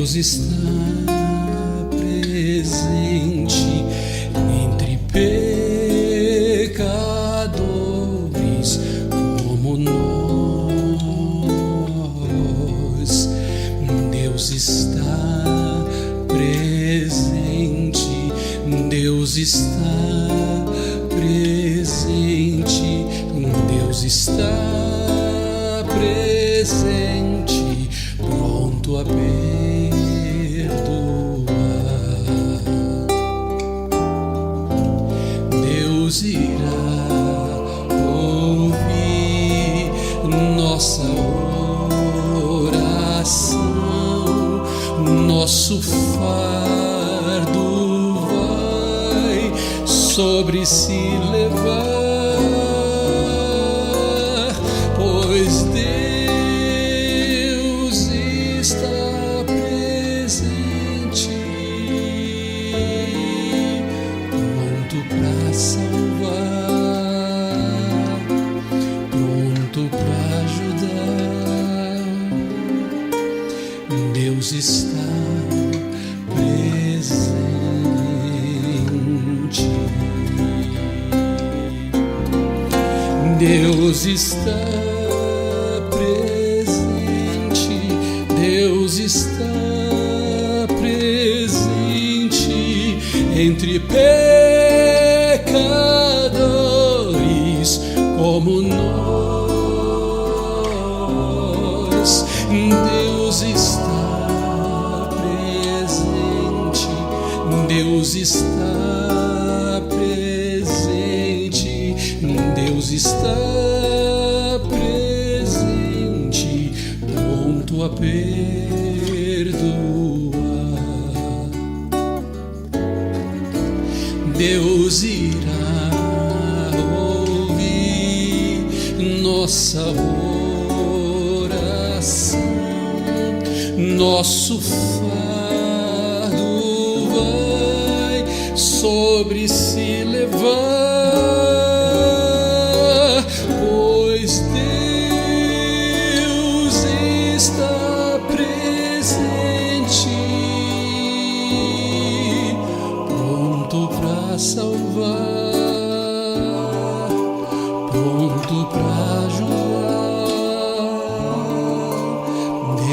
Deus está presente entre pecadores como nós. Deus está presente, Deus está presente, Deus está presente, pronto a perdoar. Deus irá ouvir nossa oração, nosso fardo vai sobre si levar, pois Deus está presente, pronto para salvar, pronto para ajudar. Deus está presente. Deus está presente, Deus está presente entre pecadores como nós. Deus está presente, Deus está presente, Deus está presente, pronto a perdoar. Deus irá ouvir nossa oração, nosso fardo vai sobre si levar, pois Deus está presente, pronto para salvar, pronto para ajudar.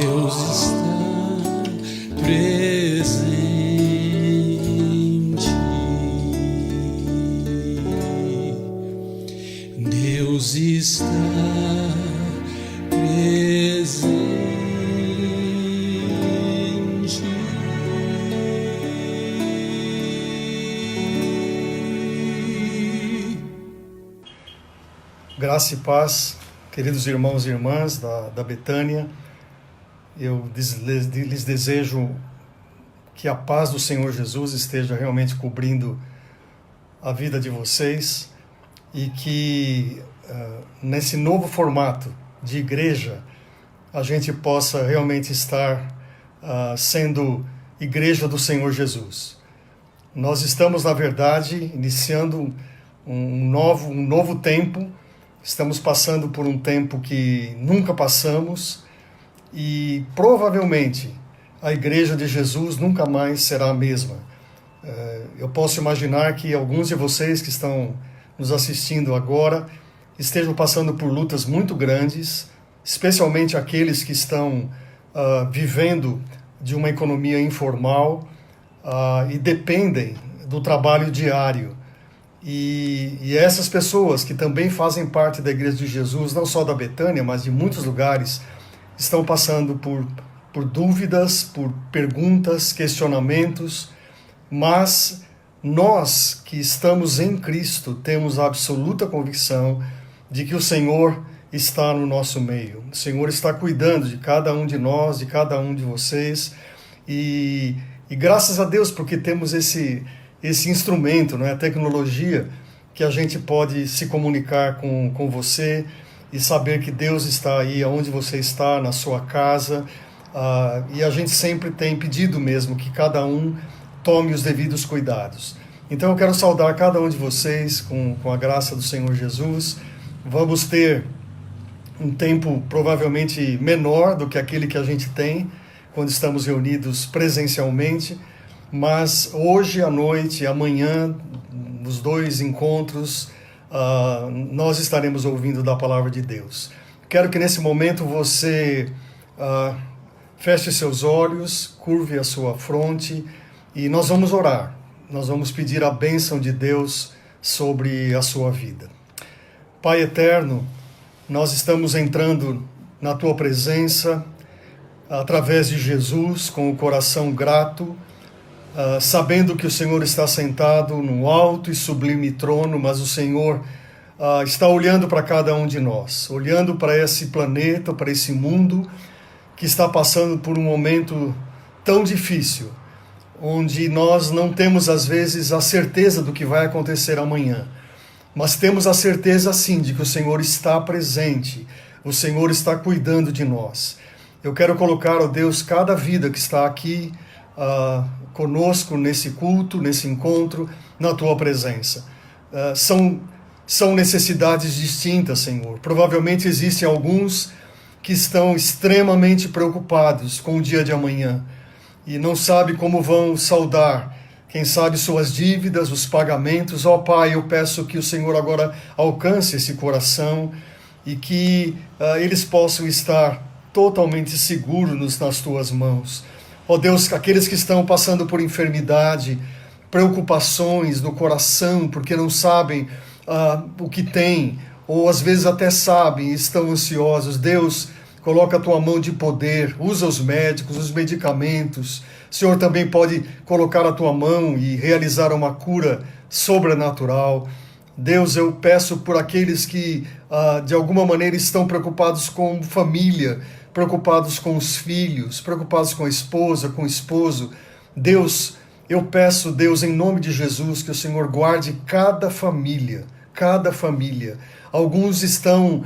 Deus está presente. Deus está presente. Graça e paz, queridos irmãos e irmãs da Betânia. Eu lhes desejo que a paz do Senhor Jesus esteja realmente cobrindo a vida de vocês e que nesse novo formato de igreja a gente possa realmente estar sendo igreja do Senhor Jesus. Nós estamos, na verdade, iniciando um novo tempo. Estamos passando por um tempo que nunca passamos e provavelmente a igreja de Jesus nunca mais será a mesma. Eu posso imaginar que alguns de vocês que estão nos assistindo agora estejam passando por lutas muito grandes, especialmente aqueles que estão vivendo de uma economia informal e dependem do trabalho diário. E essas pessoas que também fazem parte da Igreja de Jesus, não só da Betânia, mas de muitos lugares, estão passando por dúvidas, por perguntas, questionamentos, mas nós que estamos em Cristo temos a absoluta convicção de que o Senhor está no nosso meio. O Senhor está cuidando de cada um de nós, de cada um de vocês, e graças a Deus porque temos esse instrumento, a tecnologia, que a gente pode se comunicar com você e saber que Deus está aí onde você está, na sua casa, e a gente sempre tem pedido mesmo que cada um tome os devidos cuidados. Então eu quero saudar cada um de vocês com a graça do Senhor Jesus. Vamos ter um tempo provavelmente menor do que aquele que a gente tem quando estamos reunidos presencialmente, mas hoje à noite e amanhã, nos 2 encontros, nós estaremos ouvindo da palavra de Deus. Quero que nesse momento você feche seus olhos, curve a sua fronte e nós vamos orar. Nós vamos pedir a bênção de Deus sobre a sua vida. Pai eterno, nós estamos entrando na tua presença através de Jesus, com o coração grato, sabendo que o Senhor está sentado no alto e sublime trono, mas o Senhor está olhando para cada um de nós, olhando para esse planeta, para esse mundo que está passando por um momento tão difícil, onde nós não temos às vezes a certeza do que vai acontecer amanhã, mas temos a certeza sim de que o Senhor está presente, o Senhor está cuidando de nós. Eu quero colocar, ó Deus, cada vida que está aqui conosco nesse culto, nesse encontro, na tua presença. São necessidades distintas, Senhor. Provavelmente existem alguns que estão extremamente preocupados com o dia de amanhã e não sabem como vão saldar, quem sabe, suas dívidas, os pagamentos. Ó Pai, eu peço que o Senhor agora alcance esse coração e que eles possam estar totalmente seguros nas tuas mãos. Ó Deus, aqueles que estão passando por enfermidade, preocupações no coração, porque não sabem o que tem, ou às vezes até sabem e estão ansiosos. Deus, coloca a tua mão de poder, usa os médicos, os medicamentos. O Senhor também pode colocar a tua mão e realizar uma cura sobrenatural. Deus, eu peço por aqueles que de alguma maneira estão preocupados com família, preocupados com os filhos, preocupados com a esposa, com o esposo. Deus, eu peço, Deus, em nome de Jesus, que o Senhor guarde cada família. Alguns estão,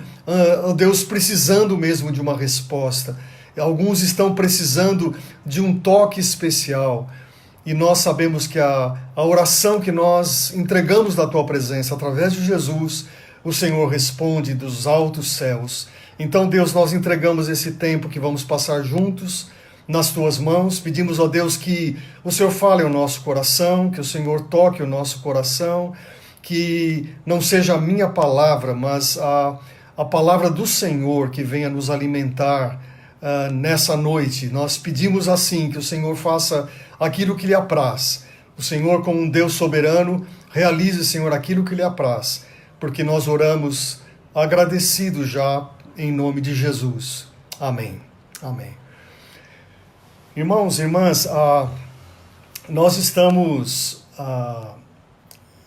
Deus, precisando mesmo de uma resposta. Alguns estão precisando de um toque especial. E nós sabemos que a oração que nós entregamos na tua presença, através de Jesus, o Senhor responde dos altos céus. Então, Deus, nós entregamos esse tempo que vamos passar juntos nas tuas mãos. Pedimos, ó Deus, que o Senhor fale ao nosso coração, que o Senhor toque o nosso coração, que não seja a minha palavra, mas a palavra do Senhor que venha nos alimentar nessa noite. Nós pedimos assim, que o Senhor faça aquilo que lhe apraz. O Senhor, como um Deus soberano, realize, Senhor, aquilo que lhe apraz, porque nós oramos agradecidos já em nome de Jesus. Amém. Amém. Irmãos e irmãs, nós estamos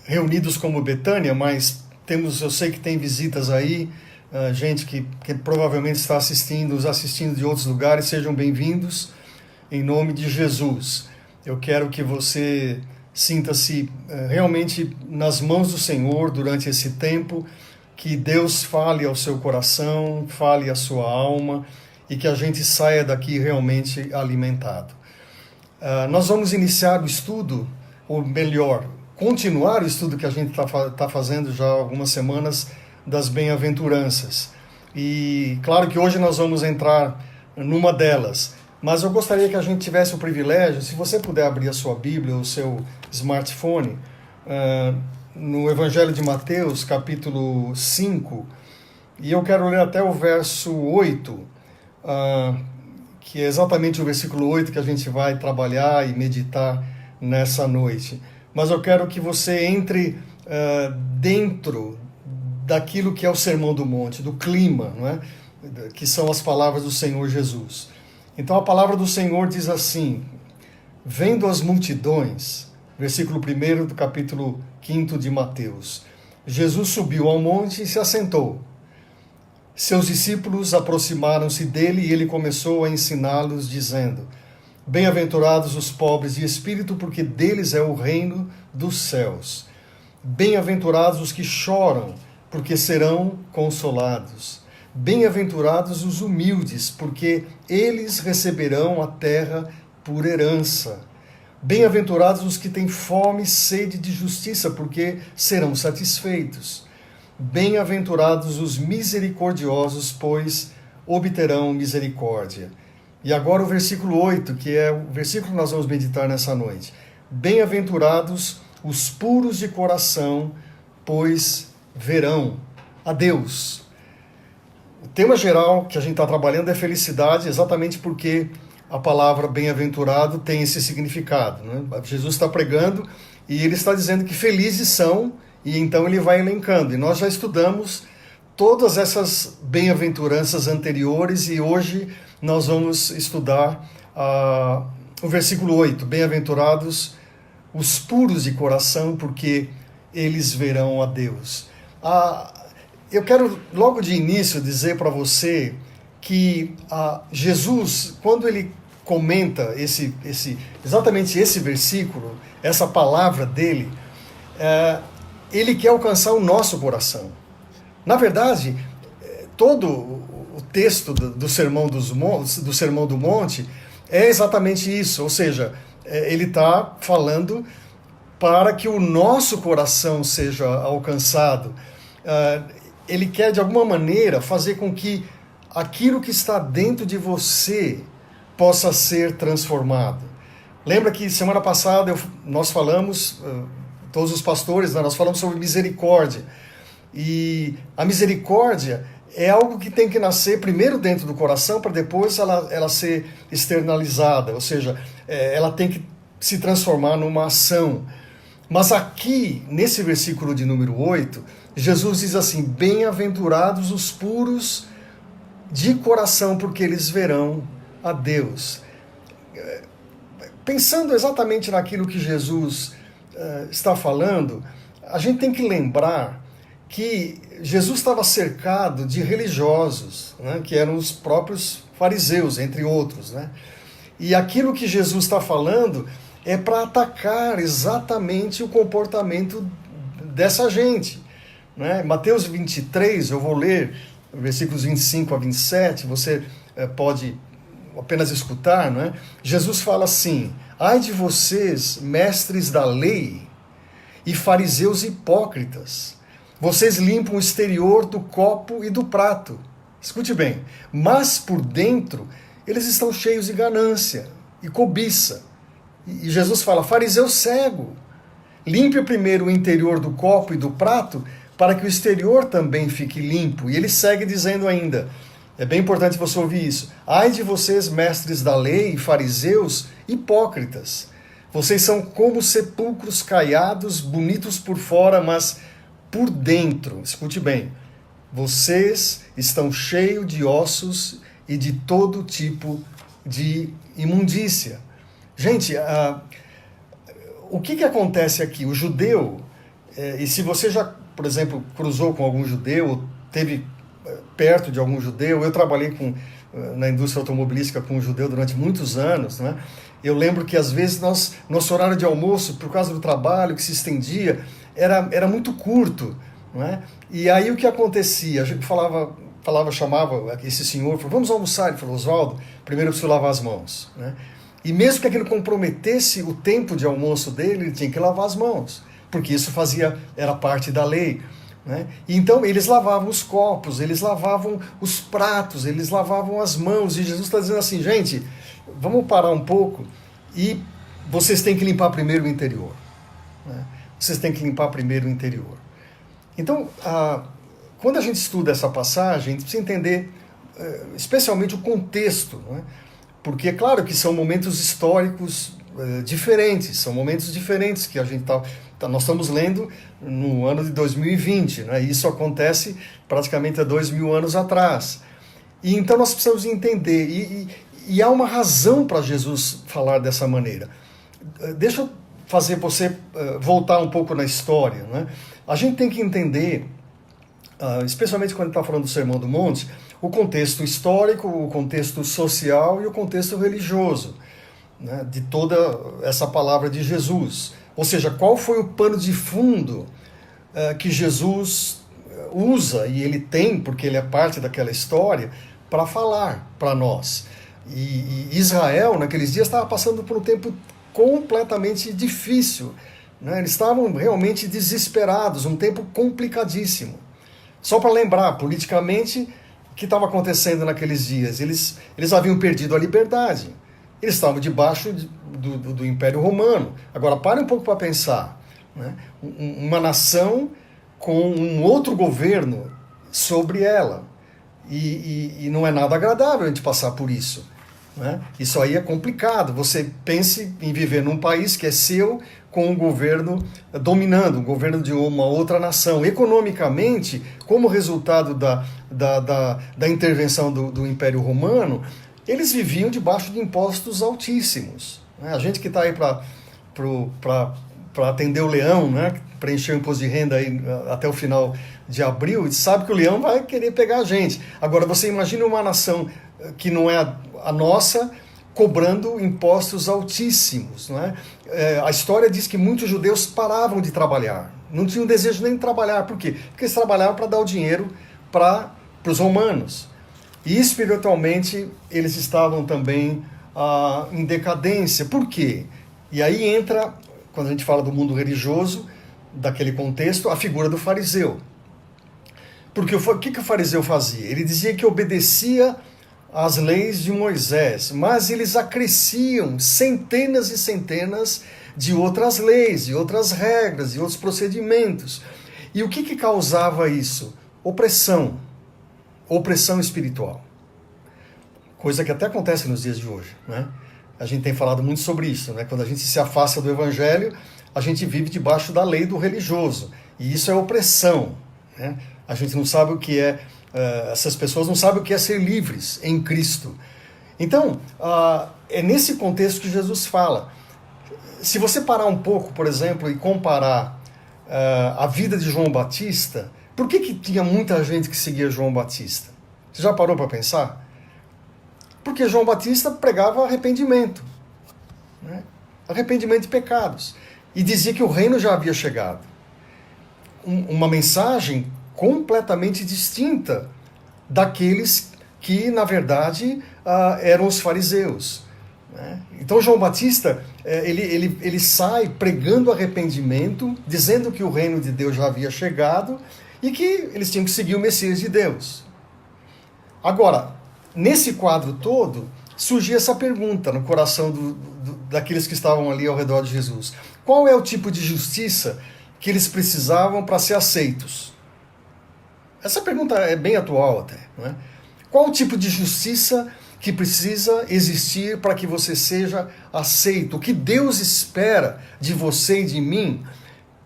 reunidos como Betânia, mas eu sei que tem visitas aí, gente que provavelmente está nos assistindo de outros lugares. Sejam bem-vindos em nome de Jesus. Eu quero que você sinta-se realmente nas mãos do Senhor durante esse tempo, que Deus fale ao seu coração, fale à sua alma e que a gente saia daqui realmente alimentado. Nós vamos iniciar o estudo, ou melhor, continuar o estudo que a gente está fazendo já há algumas semanas das bem-aventuranças. E claro que hoje nós vamos entrar numa delas, mas eu gostaria que a gente tivesse o privilégio, se você puder abrir a sua Bíblia, o seu smartphone, no Evangelho de Mateus, capítulo 5, e eu quero ler até o verso 8, que é exatamente o versículo 8 que a gente vai trabalhar e meditar nessa noite. Mas eu quero que você entre dentro daquilo que é o Sermão do Monte, do clima, não é? Que são as palavras do Senhor Jesus. Então a palavra do Senhor diz assim: vendo as multidões, versículo 1 do capítulo 5 de Mateus, Jesus subiu ao monte e se assentou. Seus discípulos aproximaram-se dele e ele começou a ensiná-los, dizendo: bem-aventurados os pobres de espírito, porque deles é o reino dos céus. Bem-aventurados os que choram, porque serão consolados. Bem-aventurados os humildes, porque eles receberão a terra por herança. Bem-aventurados os que têm fome e sede de justiça, porque serão satisfeitos. Bem-aventurados os misericordiosos, pois obterão misericórdia. E agora o versículo 8, que é o versículo que nós vamos meditar nessa noite. Bem-aventurados os puros de coração, pois verão a Deus. O tema geral que a gente está trabalhando é felicidade, exatamente porque a palavra bem-aventurado tem esse significado, né? Jesus está pregando e ele está dizendo que felizes são, e então ele vai elencando. E nós já estudamos todas essas bem-aventuranças anteriores e hoje nós vamos estudar o versículo 8. Bem-aventurados os puros de coração, porque eles verão a Deus. Eu quero logo de início dizer para você que Jesus, quando ele comenta exatamente esse versículo, essa palavra dele, ele quer alcançar o nosso coração. Na verdade, todo o texto do Sermão do Monte é exatamente isso, ou seja, ele está falando para que o nosso coração seja alcançado. Ele quer, de alguma maneira, fazer com que aquilo que está dentro de você possa ser transformado. Lembra que semana passada nós falamos, todos os pastores, nós falamos sobre misericórdia. E a misericórdia é algo que tem que nascer primeiro dentro do coração para depois ela ser externalizada, ou seja, ela tem que se transformar numa ação. Mas aqui, nesse versículo de número 8, Jesus diz assim: bem-aventurados os puros de coração, porque eles verão a Deus. Pensando exatamente naquilo que Jesus está falando, a gente tem que lembrar que Jesus estava cercado de religiosos, né, que eram os próprios fariseus, entre outros, né? E aquilo que Jesus está falando é para atacar exatamente o comportamento dessa gente, né? Mateus 23, eu vou ler versículos 25 a 27, você pode apenas escutar, né? Jesus fala assim: ai de vocês, mestres da lei e fariseus hipócritas, vocês limpam o exterior do copo e do prato. Escute bem, mas por dentro eles estão cheios de ganância e cobiça. E Jesus fala: fariseu cego, limpe primeiro o interior do copo e do prato, para que o exterior também fique limpo. E ele segue dizendo ainda, é bem importante você ouvir isso: ai de vocês, mestres da lei e fariseus hipócritas, vocês são como sepulcros caiados, bonitos por fora, mas por dentro, escute bem, vocês estão cheios de ossos e de todo tipo de imundícia. Gente, o que acontece aqui? O judeu, e se você já, por exemplo, cruzou com algum judeu, teve perto de algum judeu, eu trabalhei na indústria automobilística com um judeu durante muitos anos, né? Eu lembro que às vezes nosso horário de almoço, por causa do trabalho que se estendia, era muito curto, não é? E aí o que acontecia? A gente chamava esse senhor, falou: vamos almoçar. Ele falou: Oswaldo, primeiro eu preciso lavar as mãos, né? E mesmo que aquilo comprometesse o tempo de almoço dele, ele tinha que lavar as mãos, porque isso era parte da lei, né? E então eles lavavam os copos, eles lavavam os pratos, eles lavavam as mãos, e Jesus está dizendo assim: gente, vamos parar um pouco e vocês têm que limpar primeiro o interior, né? Vocês têm que limpar primeiro o interior. Então, quando a gente estuda essa passagem, a gente precisa entender especialmente o contexto, né? Porque é claro que são momentos históricos diferentes, são momentos diferentes que nós estamos lendo no ano de 2020, né? E isso acontece praticamente há 2000 anos atrás. E então nós precisamos entender, e há uma razão para Jesus falar dessa maneira. Deixa eu fazer você voltar um pouco na história, né? A gente tem que entender, especialmente quando está falando do Sermão do Monte, o contexto histórico, o contexto social e o contexto religioso, né, de toda essa palavra de Jesus. Ou seja, qual foi o pano de fundo que Jesus usa, e ele tem, porque ele é parte daquela história, para falar para nós. E Israel, naqueles dias, estava passando por um tempo completamente difícil, né? Eles estavam realmente desesperados, um tempo complicadíssimo. Só para lembrar, politicamente, o que estava acontecendo naqueles dias? Eles haviam perdido a liberdade. Eles estavam debaixo do Império Romano. Agora, pare um pouco para pensar. Né? Uma nação com um outro governo sobre ela. E não é nada agradável a gente passar por isso. Né? Isso aí é complicado. Você pense em viver num país que é seu, com um governo dominando, um governo de uma outra nação. Economicamente, como resultado da intervenção do Império Romano, eles viviam debaixo de impostos altíssimos. Né? A gente que está aí para atender o leão, né? Preencher o imposto de renda aí até o final de abril, sabe que o leão vai querer pegar a gente. Agora, você imagina uma nação que não é a nossa, cobrando impostos altíssimos. Não é? A história diz que muitos judeus paravam de trabalhar, não tinham desejo nem de trabalhar. Por quê? Porque eles trabalhavam para dar o dinheiro para os romanos. E espiritualmente eles estavam também em decadência. Por quê? E aí entra, quando a gente fala do mundo religioso, daquele contexto, a figura do fariseu. Porque o que o fariseu fazia? Ele dizia que obedecia às leis de Moisés, mas eles acresciam centenas e centenas de outras leis, de outras regras, de outros procedimentos. E o que causava isso? Opressão espiritual. Coisa que até acontece nos dias de hoje. Né? A gente tem falado muito sobre isso. Né? Quando a gente se afasta do evangelho, a gente vive debaixo da lei do religioso. E isso é opressão. Né? A gente não sabe o que é, essas pessoas não sabem o que é ser livres em Cristo. Então, é nesse contexto que Jesus fala. Se você parar um pouco, por exemplo, e comparar a vida de João Batista, por que tinha muita gente que seguia João Batista? Você já parou para pensar? Porque João Batista pregava arrependimento. Né? Arrependimento de pecados. E dizia que o reino já havia chegado. Uma mensagem completamente distinta daqueles que, na verdade, eram os fariseus. Né? Então, João Batista, ele sai pregando arrependimento, dizendo que o reino de Deus já havia chegado e que eles tinham que seguir o Messias de Deus. Agora, nesse quadro todo, surgia essa pergunta no coração daqueles que estavam ali ao redor de Jesus. Qual é o tipo de justiça que eles precisavam para ser aceitos? Essa pergunta é bem atual até. Não é? Qual o tipo de justiça que precisa existir para que você seja aceito? O que Deus espera de você e de mim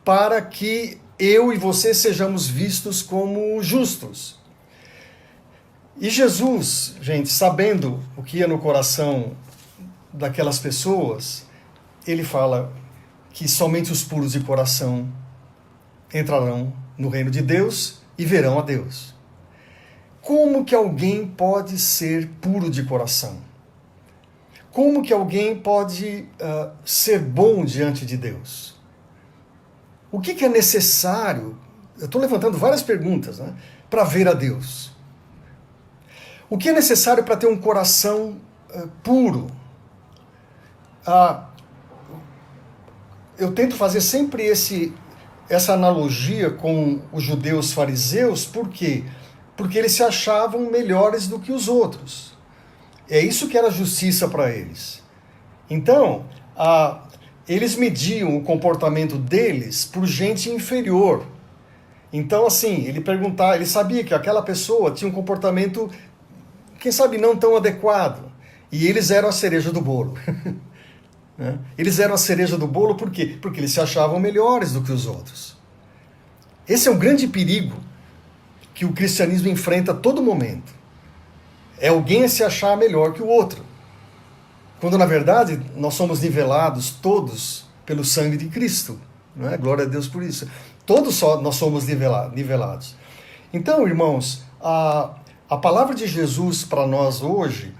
para que eu e você sejamos vistos como justos? E Jesus, gente, sabendo o que ia no coração daquelas pessoas, ele fala que somente os puros de coração entrarão no reino de Deus e verão a Deus. Como que alguém pode ser puro de coração? Como que alguém pode ser bom diante de Deus? O que é necessário? Eu estou levantando várias perguntas, né, para ver a Deus. O que é necessário para ter um coração puro? Eu tento fazer sempre essa analogia com os judeus fariseus, por quê? Porque eles se achavam melhores do que os outros. É isso que era justiça para eles. Então, eles mediam o comportamento deles por gente inferior. Então, assim, ele sabia que aquela pessoa tinha um comportamento, quem sabe, não tão adequado. E eles eram a cereja do bolo. Eles eram a cereja do bolo por quê? Porque eles se achavam melhores do que os outros. Esse é um grande perigo que o cristianismo enfrenta a todo momento. É alguém a se achar melhor que o outro. Quando, na verdade, nós somos nivelados todos pelo sangue de Cristo. Não é? Glória a Deus por isso. Todos nós somos nivelados. Então, irmãos, a palavra de Jesus para nós hoje,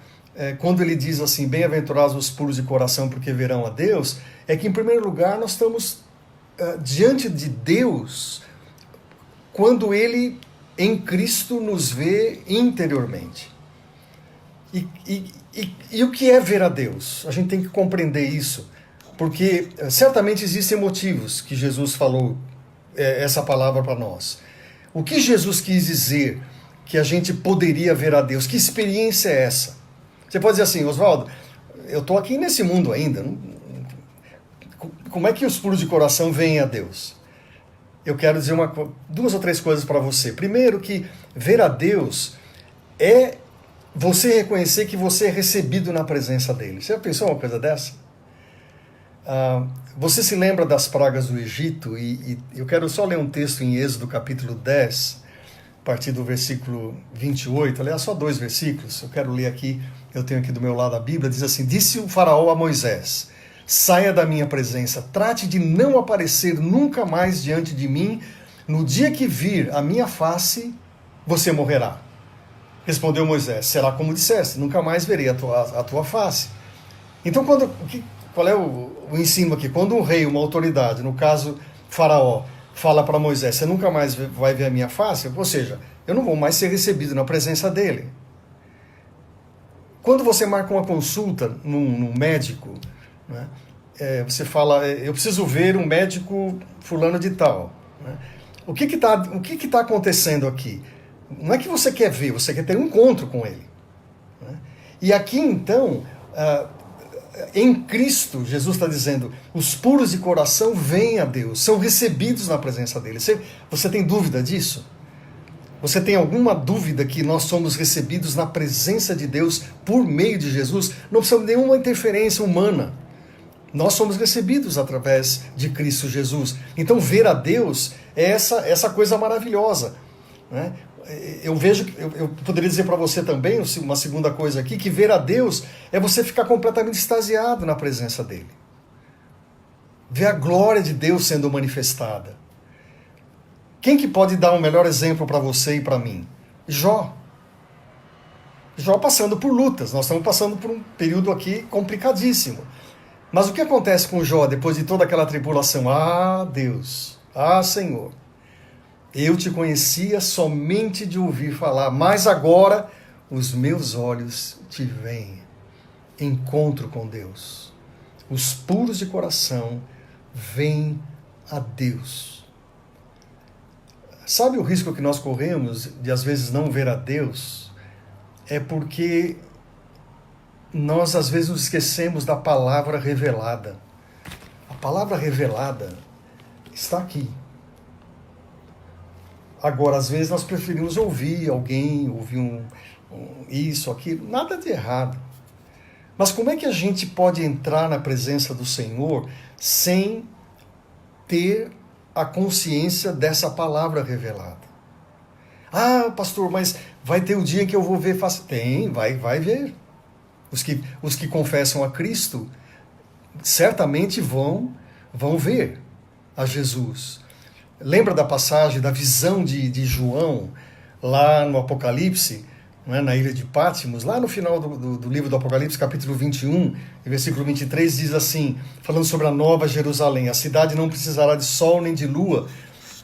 quando ele diz assim, bem-aventurados os puros de coração, porque verão a Deus, é que, em primeiro lugar, nós estamos diante de Deus quando ele, em Cristo, nos vê interiormente. E o que é ver a Deus? A gente tem que compreender isso, porque certamente existem motivos que Jesus falou essa palavra para nós. O que Jesus quis dizer que a gente poderia ver a Deus. Que experiência é essa? Você pode dizer assim, Oswaldo, eu estou aqui nesse mundo ainda. Como é que os puros de coração veem a Deus? Eu quero dizer duas ou três coisas para você. Primeiro, que ver a Deus é você reconhecer que você é recebido na presença dele. Você já pensou uma coisa dessa? Você se lembra das pragas do Egito? E eu quero só ler um texto em Êxodo capítulo 10, a partir do versículo 28. Aliás, só 2 versículos. Eu quero ler aqui, eu tenho aqui do meu lado a Bíblia. Diz assim: disse o faraó a Moisés: saia da minha presença, trate de não aparecer nunca mais diante de mim. No dia que vir a minha face, você morrerá. Respondeu Moisés: será como disseste, nunca mais verei a tua face. Então, qual é o ensino aqui? Quando um rei, uma autoridade, no caso Faraó, fala para Moisés: você nunca mais vai ver a minha face, ou seja, eu não vou mais ser recebido na presença dele. Quando você marca uma consulta num médico, né, você fala: eu preciso ver um médico fulano de tal. Né? O que está acontecendo aqui? Não é que você quer ver, você quer ter um encontro com ele. Né? E aqui então, em Cristo, Jesus está dizendo, os puros de coração veem a Deus, são recebidos na presença dele. Você tem dúvida disso? Você tem alguma dúvida que nós somos recebidos na presença de Deus por meio de Jesus? Não precisamos de nenhuma interferência humana. Nós somos recebidos através de Cristo Jesus. Então ver a Deus é essa coisa maravilhosa. Né? Eu poderia dizer para você também, uma segunda coisa aqui, que ver a Deus é você ficar completamente extasiado na presença dele. Ver a glória de Deus sendo manifestada. Quem que pode dar um melhor exemplo para você e para mim? Jó. Jó passando por lutas. Nós estamos passando por um período aqui complicadíssimo. Mas o que acontece com Jó depois de toda aquela tribulação? Ah, Deus, ah, Senhor, eu te conhecia somente de ouvir falar, mas agora os meus olhos te veem. Encontro com Deus. Os puros de coração veem a Deus. Sabe o risco que nós corremos de às vezes não ver a Deus? É porque nós às vezes nos esquecemos da palavra revelada. A palavra revelada está aqui. Agora, às vezes nós preferimos ouvir alguém, ouvir isso, aquilo, nada de errado. Mas como é que a gente pode entrar na presença do Senhor sem ter a consciência dessa palavra revelada? Ah, pastor, mas vai ter o dia em que eu vou ver face. Tem, vai ver. Os que confessam a Cristo certamente vão ver a Jesus. Lembra da passagem, da visão de João, lá no Apocalipse, né, na ilha de Patmos, lá no final do livro do Apocalipse, capítulo 21, versículo 23, diz assim, falando sobre a nova Jerusalém: a cidade não precisará de sol nem de lua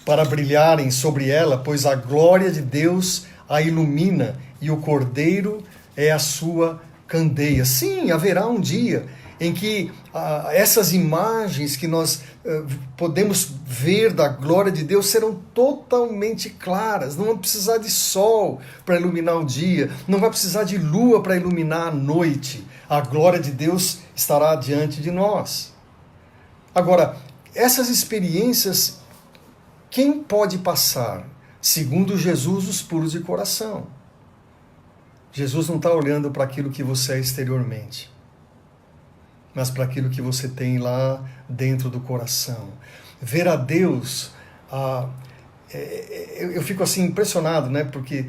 para brilharem sobre ela, pois a glória de Deus a ilumina e o Cordeiro é a sua candeia. Sim, haverá um dia em que essas imagens que nós podemos ver da glória de Deus serão totalmente claras. Não vai precisar de sol para iluminar o dia, não vai precisar de lua para iluminar a noite. A glória de Deus estará diante de nós. Agora, essas experiências, quem pode passar? Segundo Jesus, os puros de coração. Jesus não está olhando para aquilo que você é exteriormente, mas para aquilo que você tem lá dentro do coração. Ver a Deus, eu fico assim impressionado, né? Porque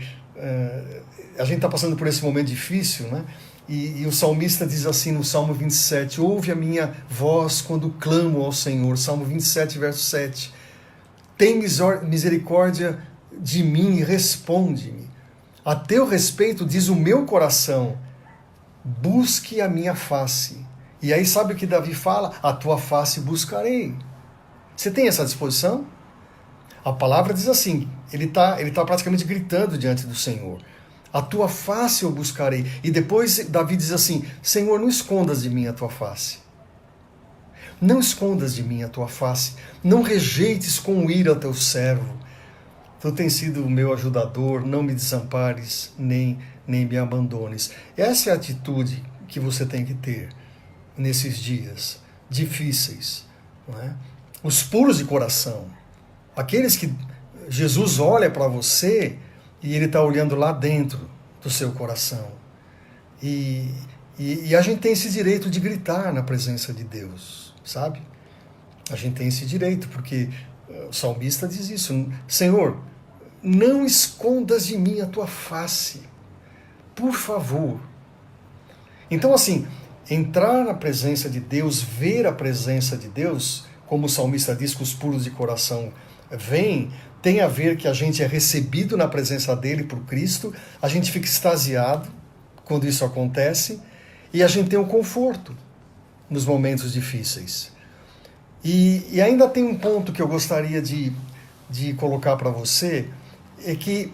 a gente está passando por esse momento difícil, né? E o salmista diz assim no Salmo 27, ouve a minha voz quando clamo ao Senhor. Salmo 27, verso 7. Tem misericórdia de mim e responde-me. A teu respeito diz o meu coração, busque a minha face. E aí sabe o que Davi fala? A tua face buscarei. Você tem essa disposição? A palavra diz assim, ele tá praticamente gritando diante do Senhor. A tua face eu buscarei. E depois Davi diz assim, Senhor, não escondas de mim a tua face. Não escondas de mim a tua face. Não rejeites com ira teu servo. Tu tens sido o meu ajudador, não me desampares, nem me abandones. Essa é a atitude que você tem que ter nesses dias difíceis, não é? Os puros de coração, aqueles que Jesus olha para você e Ele está olhando lá dentro do seu coração. E a gente tem esse direito de gritar na presença de Deus, sabe? A gente tem esse direito, porque o salmista diz isso: Senhor, não escondas de mim a tua face, por favor. Então, assim, entrar na presença de Deus, ver a presença de Deus, como o salmista diz que os puros de coração vêm, tem a ver que a gente é recebido na presença dele por Cristo, a gente fica extasiado quando isso acontece, e a gente tem um conforto nos momentos difíceis. E ainda tem um ponto que eu gostaria de colocar para você, é que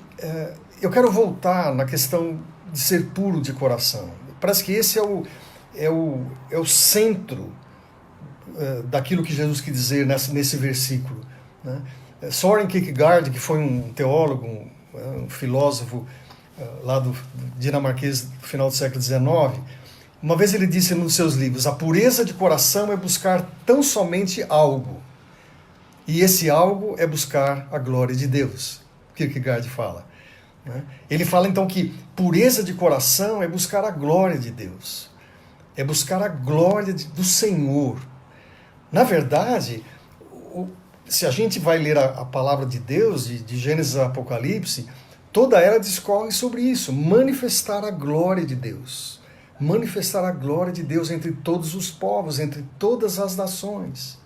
eu quero voltar na questão de ser puro de coração. Parece que esse é o centro daquilo que Jesus quis dizer nesse versículo, né? Søren Kierkegaard, que foi um teólogo, um filósofo lá do dinamarquês do final do século XIX, uma vez ele disse nos seus livros: a pureza de coração é buscar tão somente algo, e esse algo é buscar a glória de Deus. Kierkegaard fala, né? Ele fala então que pureza de coração é buscar a glória de Deus, é buscar a glória do Senhor. Na verdade, se a gente vai ler a palavra de Deus, de Gênesis a Apocalipse, toda ela discorre sobre isso: manifestar a glória de Deus. Manifestar a glória de Deus entre todos os povos, entre todas as nações.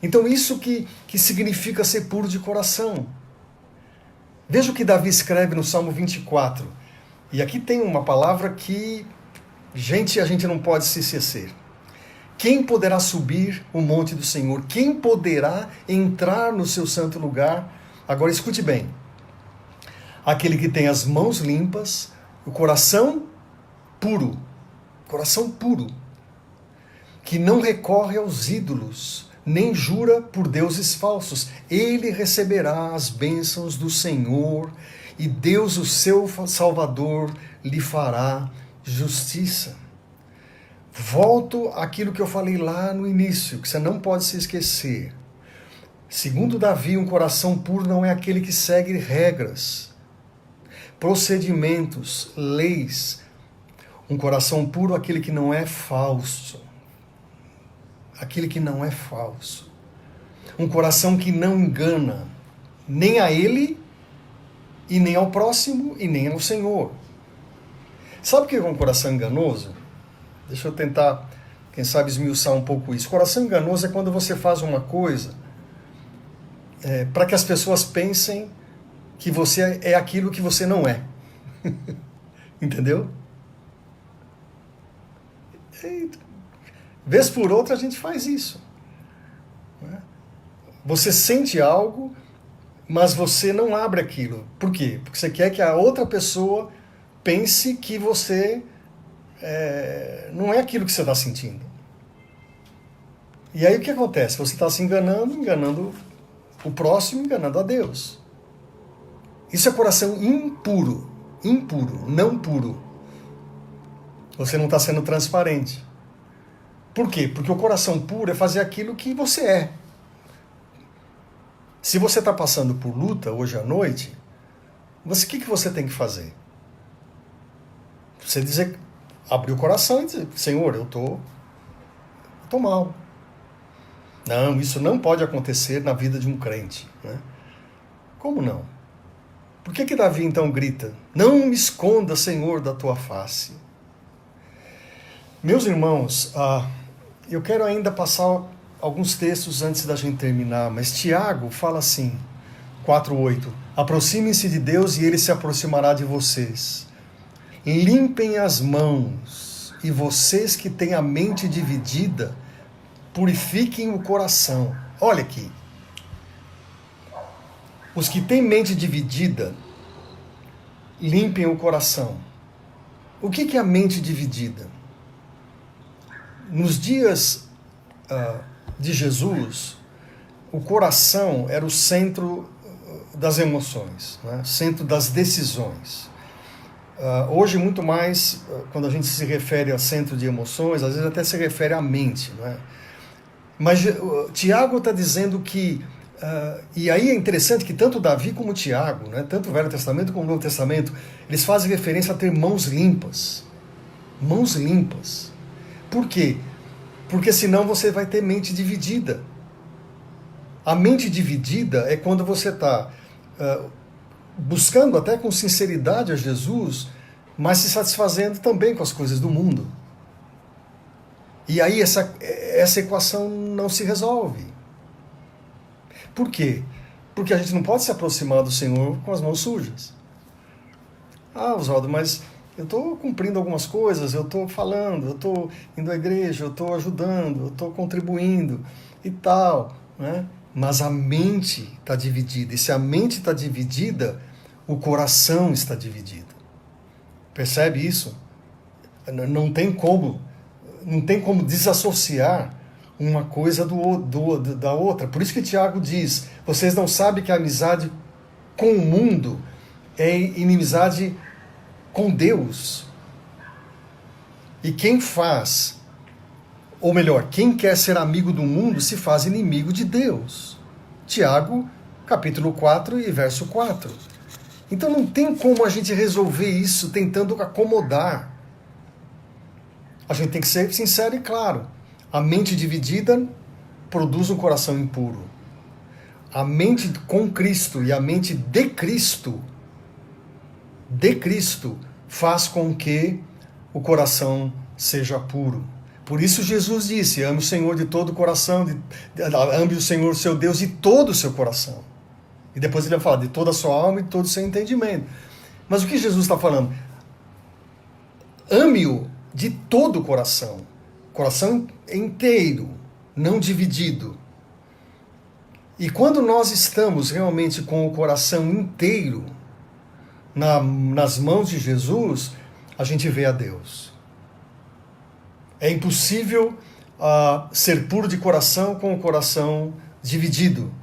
Então isso que significa ser puro de coração. Veja o que Davi escreve no Salmo 24. E aqui tem uma palavra que, a gente não pode se esquecer. Quem poderá subir o monte do Senhor? Quem poderá entrar no seu santo lugar? Agora escute bem. Aquele que tem as mãos limpas, o coração puro, que não recorre aos ídolos, nem jura por deuses falsos. Ele receberá as bênçãos do Senhor, e Deus, o seu Salvador, lhe fará justiça. Volto àquilo que eu falei lá no início, que você não pode se esquecer. Segundo Davi, um coração puro não é aquele que segue regras, procedimentos, leis. Um coração puro é aquele que não é falso. Aquele que não é falso. Um coração que não engana nem a ele, e nem ao próximo, e nem ao Senhor. Sabe o que é um coração enganoso? Deixa eu tentar, quem sabe, esmiuçar um pouco isso. Coração enganoso é quando você faz uma coisa para que as pessoas pensem que você é aquilo que você não é. Entendeu? Vez por outra a gente faz isso. Você sente algo, mas você não abre aquilo. Por quê? Porque você quer que a outra pessoa pense que você não é aquilo que você está sentindo. E aí o que acontece? Você está se enganando o próximo, enganando a Deus. Isso é coração impuro, não puro. Você não está sendo transparente. Por quê? Porque o coração puro é fazer aquilo que você é. Se você está passando por luta hoje à noite, o que você tem que fazer? Você abrir o coração e dizer: Senhor, eu tô mal. Não, isso não pode acontecer na vida de um crente, né? Como não? Por que Davi então grita: não me esconda, Senhor, da tua face? Meus irmãos, eu quero ainda passar alguns textos antes da gente terminar, mas Tiago fala assim, 4:8: aproximem-se de Deus e Ele se aproximará de vocês. Limpem as mãos, e vocês que têm a mente dividida, purifiquem o coração. Olha aqui. Os que têm mente dividida, limpem o coração. O que é a mente dividida? Nos dias de Jesus, o coração era o centro das emoções, né? Centro das decisões. Hoje, muito mais, quando a gente se refere a centro de emoções, às vezes até se refere à mente, não é? Mas Tiago está dizendo que, e aí é interessante que tanto Davi como Tiago, né, tanto o Velho Testamento como o Novo Testamento, eles fazem referência a ter mãos limpas. Mãos limpas. Por quê? Porque senão você vai ter mente dividida. A mente dividida é quando você está buscando até com sinceridade a Jesus, mas se satisfazendo também com as coisas do mundo. E aí essa equação não se resolve. Por quê? Porque a gente não pode se aproximar do Senhor com as mãos sujas. Oswaldo, mas eu estou cumprindo algumas coisas, eu estou falando, eu estou indo à igreja, eu estou ajudando, eu estou contribuindo e tal, né? Mas a mente está dividida. E se a mente está dividida, o coração está dividido. Percebe isso? Não tem como desassociar uma coisa da outra. Por isso que Tiago diz, vocês não sabem que a amizade com o mundo é inimizade com Deus. E quem faz, ou melhor, quem quer ser amigo do mundo se faz inimigo de Deus. Tiago, capítulo 4 e verso 4. Então não tem como a gente resolver isso tentando acomodar. A gente tem que ser sincero e claro. A mente dividida produz um coração impuro. A mente com Cristo e a mente de Cristo faz com que o coração seja puro. Por isso Jesus disse, ame o Senhor de todo o coração, ame o Senhor seu Deus de todo o seu coração. E depois ele vai falar de toda a sua alma e de todo o seu entendimento. Mas o que Jesus está falando? Ame-o de todo o coração inteiro, não dividido. E quando nós estamos realmente com o coração inteiro nas mãos de Jesus, a gente vê a Deus. É impossível ser puro de coração com o coração dividido.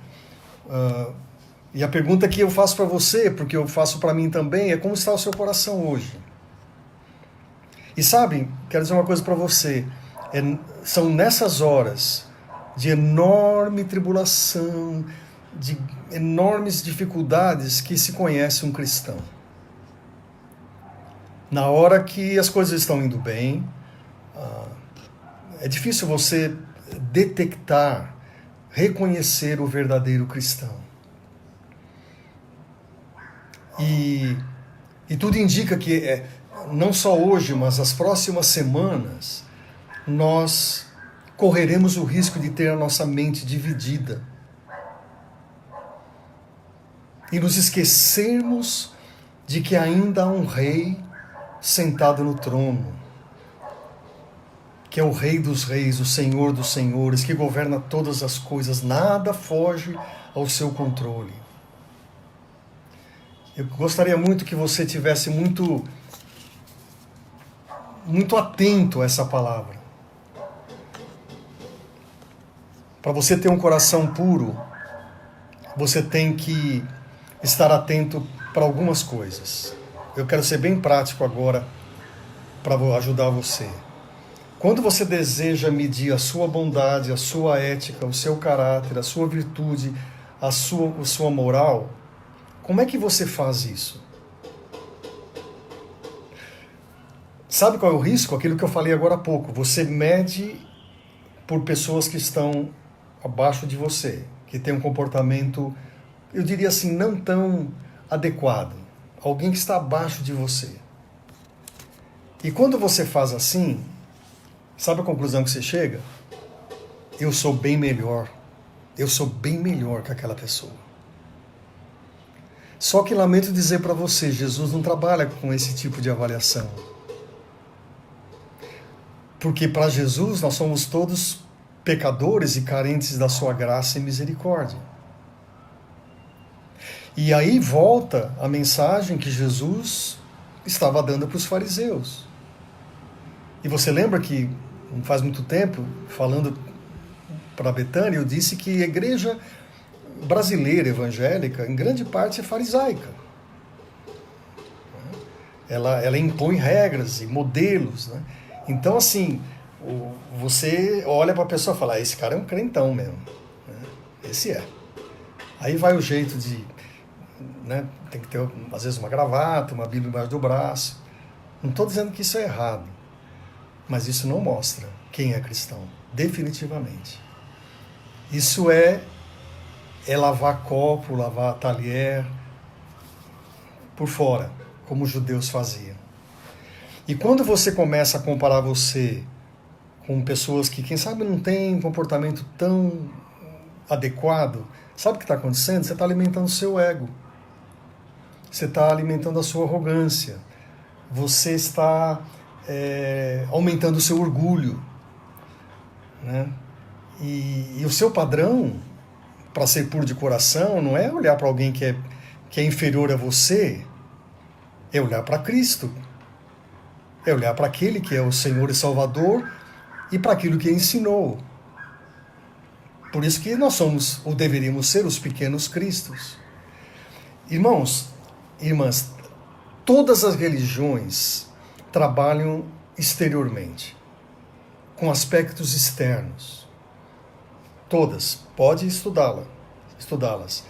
E a pergunta que eu faço para você, porque eu faço para mim também, é como está o seu coração hoje? E sabe, quero dizer uma coisa para você, são nessas horas de enorme tribulação, de enormes dificuldades que se conhece um cristão. Na hora que as coisas estão indo bem, é difícil você detectar, reconhecer o verdadeiro cristão. E tudo indica que, não só hoje, mas as próximas semanas, nós correremos o risco de ter a nossa mente dividida. E nos esquecermos de que ainda há um rei sentado no trono, que é o Rei dos Reis, o Senhor dos Senhores, que governa todas as coisas, nada foge ao seu controle. Eu gostaria muito que você tivesse muito atento a essa palavra. Para você ter um coração puro, você tem que estar atento para algumas coisas. Eu quero ser bem prático agora para ajudar você. Quando você deseja medir a sua bondade, a sua ética, o seu caráter, a sua virtude, a sua moral, como é que você faz isso? Sabe qual é o risco? Aquilo que eu falei agora há pouco. Você mede por pessoas que estão abaixo de você, que tem um comportamento, eu diria assim, não tão adequado. Alguém que está abaixo de você. E quando você faz assim, sabe a conclusão que você chega? Eu sou bem melhor. Eu sou bem melhor que aquela pessoa. Só que lamento dizer para você, Jesus não trabalha com esse tipo de avaliação. Porque para Jesus nós somos todos pecadores e carentes da sua graça e misericórdia. E aí volta a mensagem que Jesus estava dando para os fariseus. E você lembra que, não faz muito tempo, falando para Betânia, eu disse que a igreja brasileira evangélica, em grande parte, é farisaica. Ela impõe regras e modelos, né? Então, assim, você olha para a pessoa e fala, esse cara é um crentão mesmo. Esse é. Aí vai o jeito de... né, tem que ter, às vezes, uma gravata, uma Bíblia embaixo do braço. Não estou dizendo que isso é errado, mas isso não mostra quem é cristão, definitivamente. Isso é lavar copo, lavar talher por fora, como os judeus faziam. E quando você começa a comparar você com pessoas que, quem sabe, não têm um comportamento tão adequado, sabe o que está acontecendo? Você está alimentando o seu ego. Você está alimentando a sua arrogância. Você está aumentando o seu orgulho. Né? E o seu padrão, para ser puro de coração, não é olhar para alguém que é inferior a você, é olhar para Cristo. É olhar para aquele que é o Senhor e Salvador e para aquilo que ensinou. Por isso que nós somos, ou deveríamos ser, os pequenos cristos. Irmãos, irmãs, todas as religiões trabalham exteriormente, com aspectos externos. Todas. Pode estudá-las.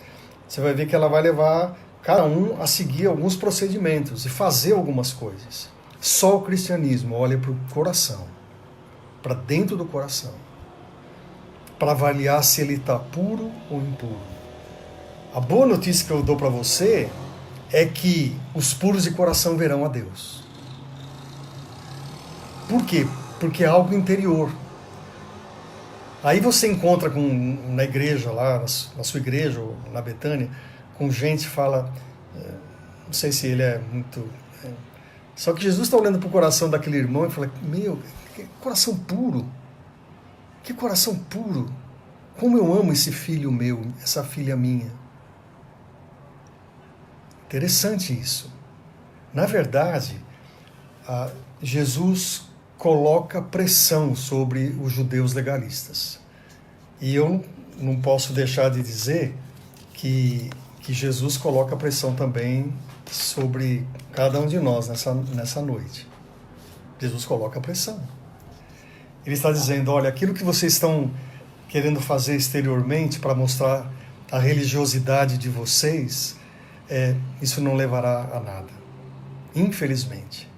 Você vai ver que ela vai levar cada um a seguir alguns procedimentos e fazer algumas coisas. Só o cristianismo olha para o coração, para dentro do coração, para avaliar se ele está puro ou impuro. A boa notícia que eu dou para você é que os puros de coração verão a Deus. Por quê? Porque é algo interior. Aí você encontra na igreja lá, na sua igreja ou na Betânia, com gente que fala, não sei se ele é muito... Só que Jesus está olhando para o coração daquele irmão e fala, meu, que coração puro. Que coração puro. Como eu amo esse filho meu, essa filha minha. Interessante isso. Na verdade, Jesus coloca pressão sobre os judeus legalistas. E eu não posso deixar de dizer que Jesus coloca pressão também sobre cada um de nós nessa noite. Jesus coloca pressão. Ele está dizendo, olha, aquilo que vocês estão querendo fazer exteriormente para mostrar a religiosidade de vocês, isso não levará a nada. Infelizmente.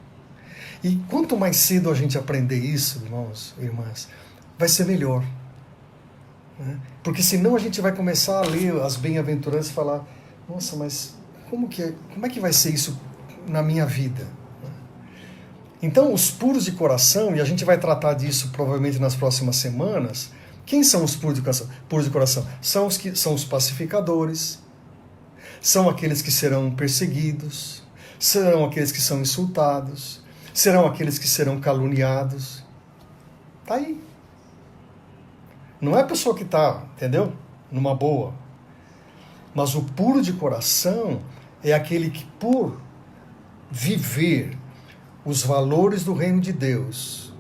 E quanto mais cedo a gente aprender isso, irmãos e irmãs, vai ser melhor. Né? Porque senão a gente vai começar a ler as bem-aventuranças e falar, nossa, mas como é que vai ser isso na minha vida? Então, os puros de coração, e a gente vai tratar disso provavelmente nas próximas semanas, quem são os puros de coração? Puros de coração são os pacificadores, são aqueles que serão perseguidos, serão aqueles que são insultados, serão aqueles que serão caluniados. Está aí. Não é a pessoa que está, entendeu? Numa boa. Mas o puro de coração é aquele que, por viver os valores do reino de Deus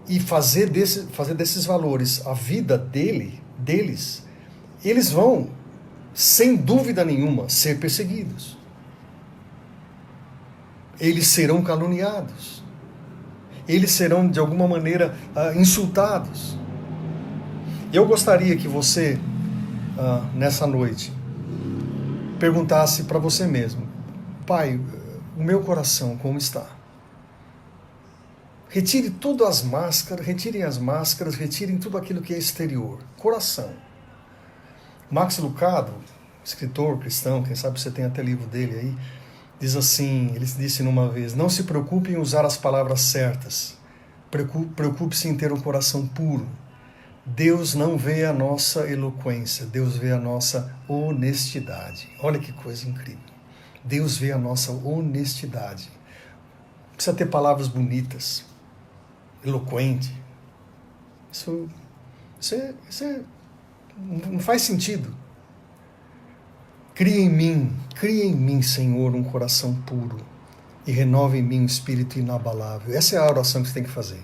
e fazer desses valores a vida deles, eles vão, sem dúvida nenhuma, ser perseguidos. Eles serão caluniados. Eles serão, de alguma maneira, insultados. Eu gostaria que você, nessa noite, perguntasse para você mesmo, Pai, o meu coração como está? Retirem as máscaras, retirem tudo aquilo que é exterior. Coração. Max Lucado, escritor cristão, quem sabe você tem até livro dele aí, diz assim, ele disse numa vez, não se preocupe em usar as palavras certas, preocupe-se em ter um coração puro. Deus não vê a nossa eloquência, Deus vê a nossa honestidade. Olha que coisa incrível. Deus vê a nossa honestidade. Precisa ter palavras bonitas, eloquente. Isso não faz sentido. Cria em mim, Senhor, um coração puro e renova em mim um espírito inabalável. Essa é a oração que você tem que fazer.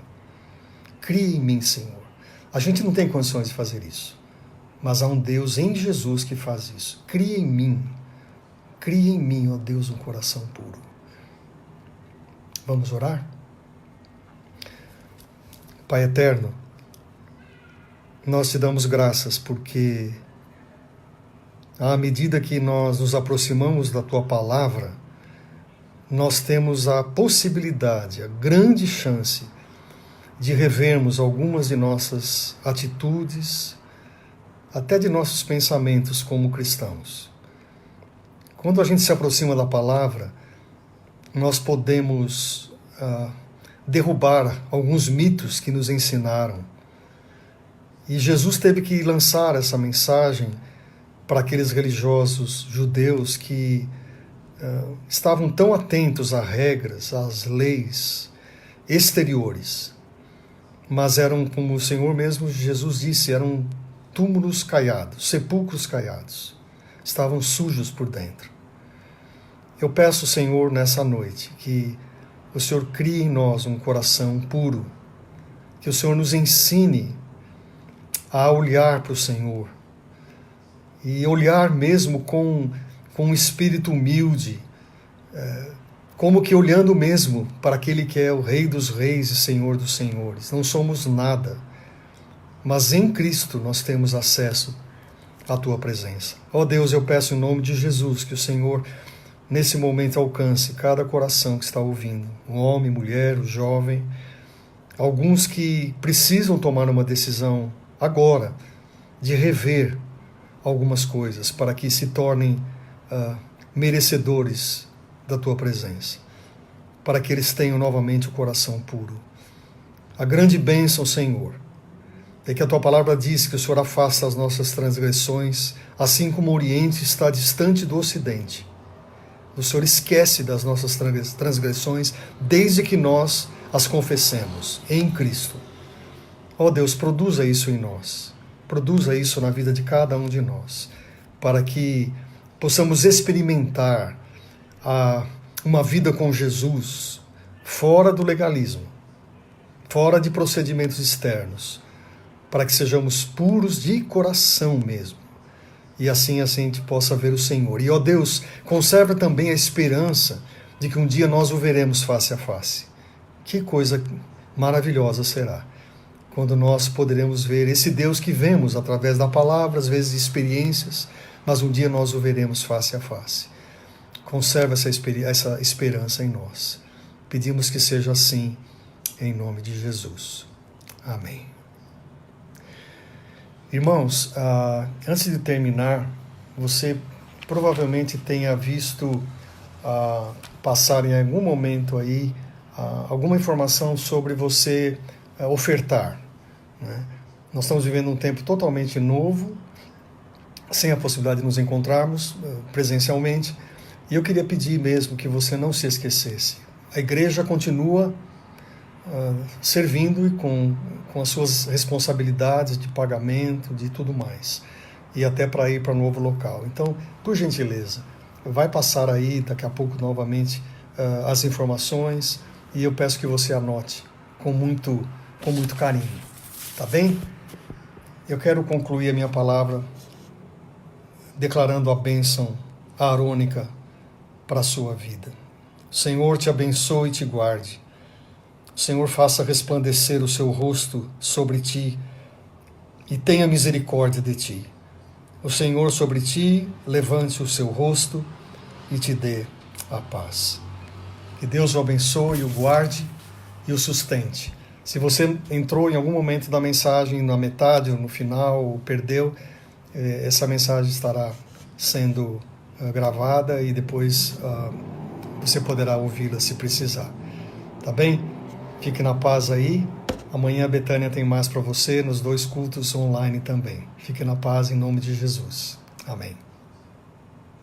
Cria em mim, Senhor. A gente não tem condições de fazer isso. mas há um Deus em Jesus que faz isso. Cria em mim, ó Deus, um coração puro. Vamos orar? Pai eterno, nós te damos graças porque à medida que nós nos aproximamos da Tua Palavra, nós temos a possibilidade, a grande chance de revermos algumas de nossas atitudes, até de nossos pensamentos como cristãos. Quando a gente se aproxima da Palavra, nós podemos derrubar alguns mitos que nos ensinaram. E Jesus teve que lançar essa mensagem para aqueles religiosos judeus que estavam tão atentos a regras, às leis exteriores, mas eram, como o Senhor mesmo, Jesus disse, eram túmulos caiados, sepulcros caiados, estavam sujos por dentro. Eu peço, Senhor, nessa noite, que o Senhor crie em nós um coração puro, que o Senhor nos ensine a olhar para o Senhor, e olhar mesmo com um espírito humilde, como que olhando mesmo para aquele que é o Rei dos Reis e Senhor dos Senhores. Não somos nada, mas em Cristo nós temos acesso à Tua presença. Ó Deus, eu peço em nome de Jesus que o Senhor, nesse momento, alcance cada coração que está ouvindo, um homem, mulher, um jovem, alguns que precisam tomar uma decisão agora de rever algumas coisas para que se tornem merecedores da Tua presença, para que eles tenham novamente o coração puro. A grande bênção, Senhor, é que a Tua palavra diz que o Senhor afasta as nossas transgressões, assim como o Oriente está distante do Ocidente. O Senhor esquece das nossas transgressões desde que nós as confessemos em Cristo. Ó Deus, produza isso em nós. Produza isso na vida de cada um de nós, para que possamos experimentar uma vida com Jesus fora do legalismo, fora de procedimentos externos, para que sejamos puros de coração mesmo, e assim a gente possa ver o Senhor. E, ó Deus, conserva também a esperança de que um dia nós o veremos face a face. Que coisa maravilhosa será quando nós poderemos ver esse Deus que vemos através da palavra, às vezes experiências, mas um dia nós o veremos face a face. Conserva essa esperança em nós. Pedimos que seja assim, em nome de Jesus. Amém. Irmãos, antes de terminar, você provavelmente tenha visto passar em algum momento aí alguma informação sobre você ofertar, né? Nós estamos vivendo um tempo totalmente novo, sem a possibilidade de nos encontrarmos presencialmente, e eu queria pedir mesmo que você não se esquecesse. A igreja continua servindo e com as suas responsabilidades de pagamento, de tudo mais, e até para ir para um novo local. Então, por gentileza, vai passar aí daqui a pouco novamente as informações, e eu peço que você anote com muito carinho, tá bem? Eu quero concluir a minha palavra declarando a bênção aarônica para a sua vida. O Senhor te abençoe e te guarde. O Senhor faça resplandecer o seu rosto sobre ti e tenha misericórdia de ti. O Senhor sobre ti levante o seu rosto e te dê a paz. Que Deus o abençoe, o guarde e o sustente. Se você entrou em algum momento da mensagem na metade ou no final, ou perdeu, essa mensagem estará sendo gravada e depois você poderá ouvi-la se precisar. Tá bem? Fique na paz aí. Amanhã a Betânia tem mais para você nos 2 cultos online também. Fique na paz em nome de Jesus. Amém.